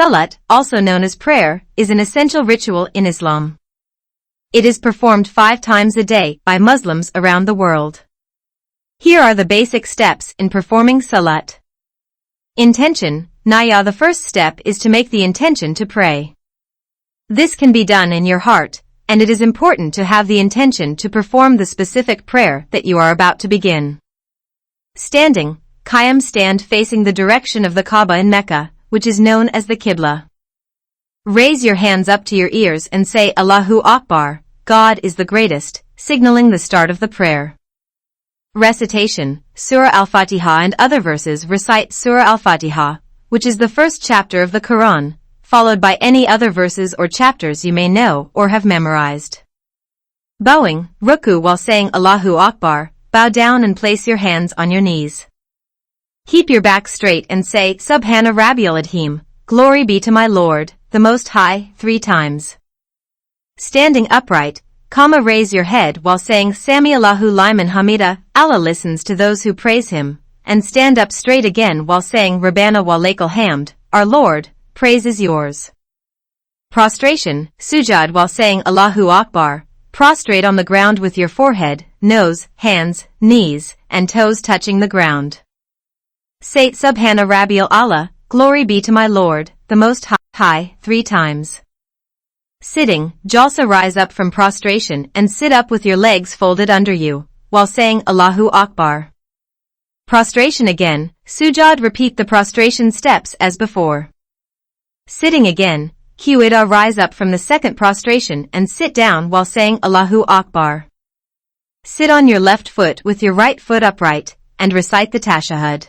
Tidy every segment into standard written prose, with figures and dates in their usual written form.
Salat, also known as prayer, is an essential ritual in Islam. It is performed 5 times a day by Muslims around the world. Here are the basic steps in performing Salat. Intention. Niyah. The first step is to make the intention to pray. This can be done in your heart, and it is important to have the intention to perform the specific prayer that you are about to begin. Standing. Qiyam. Stand facing the direction of the Kaaba in Mecca, which is known as the Qibla. Raise your hands up to your ears and say Allahu Akbar, God is the greatest, signaling the start of the prayer. Recitation. Surah Al-Fatiha and other verses. Recite Surah Al-Fatiha, which is the first chapter of the Quran, followed by any other verses or chapters you may know or have memorized. Bowing. Ruku. While saying Allahu Akbar, bow down and place your hands on your knees. Keep your back straight and say Subhana Rabbil Adhim, glory be to my Lord, the Most High, 3 times. Standing upright. Raise your head while saying Sami Allahu Liman Hamida, Allah listens to those who praise Him, and stand up straight again while saying Rabbana wa lakal hamd, our Lord, praise is yours. Prostration. Sujud. While saying Allahu Akbar, prostrate on the ground with your forehead, nose, hands, knees, and toes touching the ground. Say Subhana Rabbil Allah, glory be to my Lord, the Most High, 3 times. Sitting. Jalsa. Rise up from prostration and sit up with your legs folded under you, while saying Allahu Akbar. Prostration again. Sujud. Repeat the prostration steps as before. Sitting again. Qida. Rise up from the second prostration and sit down while saying Allahu Akbar. Sit on your left foot with your right foot upright, and recite the Tashahhud.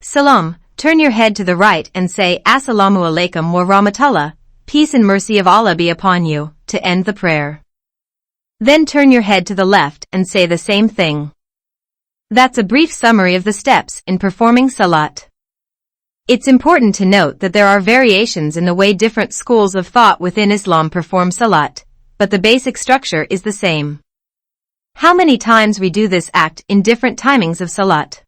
Salam. Turn your head to the right and say Assalamu alaikum wa rahmatullah, peace and mercy of Allah be upon you, to end the prayer. Then turn your head to the left and say the same thing. That's a brief summary of the steps in performing Salat. It's important to note that there are variations in the way different schools of thought within Islam perform Salat, but the basic structure is the same. How many times we do this act in different timings of Salat?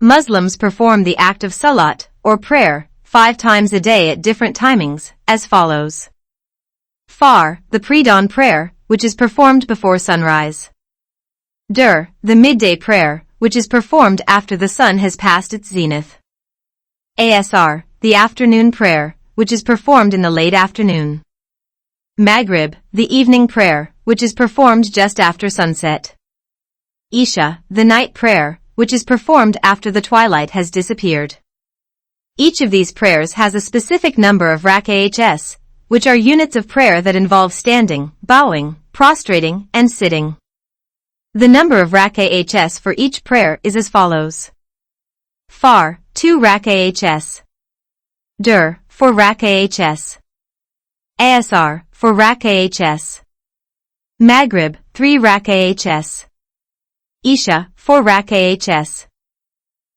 Muslims perform the act of Salat, or prayer, 5 times a day at different timings, as follows. Far, the pre-dawn prayer, which is performed before sunrise. Dur, the midday prayer, which is performed after the sun has passed its zenith. Asr, the afternoon prayer, which is performed in the late afternoon. Maghrib, the evening prayer, which is performed just after sunset. Isha, the night prayer, which is performed after the twilight has disappeared. Each of these prayers has a specific number of rak'ahs, which are units of prayer that involve standing, bowing, prostrating, and sitting. The number of rak'ahs for each prayer is as follows. Far, 2 rak'ahs. Dur, 4 rak'ahs. Asr, 4 rak'ahs. Maghrib, 3 rak'ahs. Isha, 4 rak'ahs.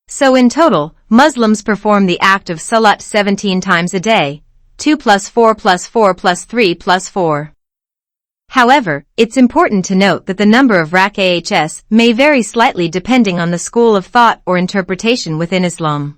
So in total, Muslims perform the act of Salat 17 times a day, 2 plus 4 plus 4 plus 3 plus 4. However, it's important to note that the number of rak'ahs may vary slightly depending on the school of thought or interpretation within Islam.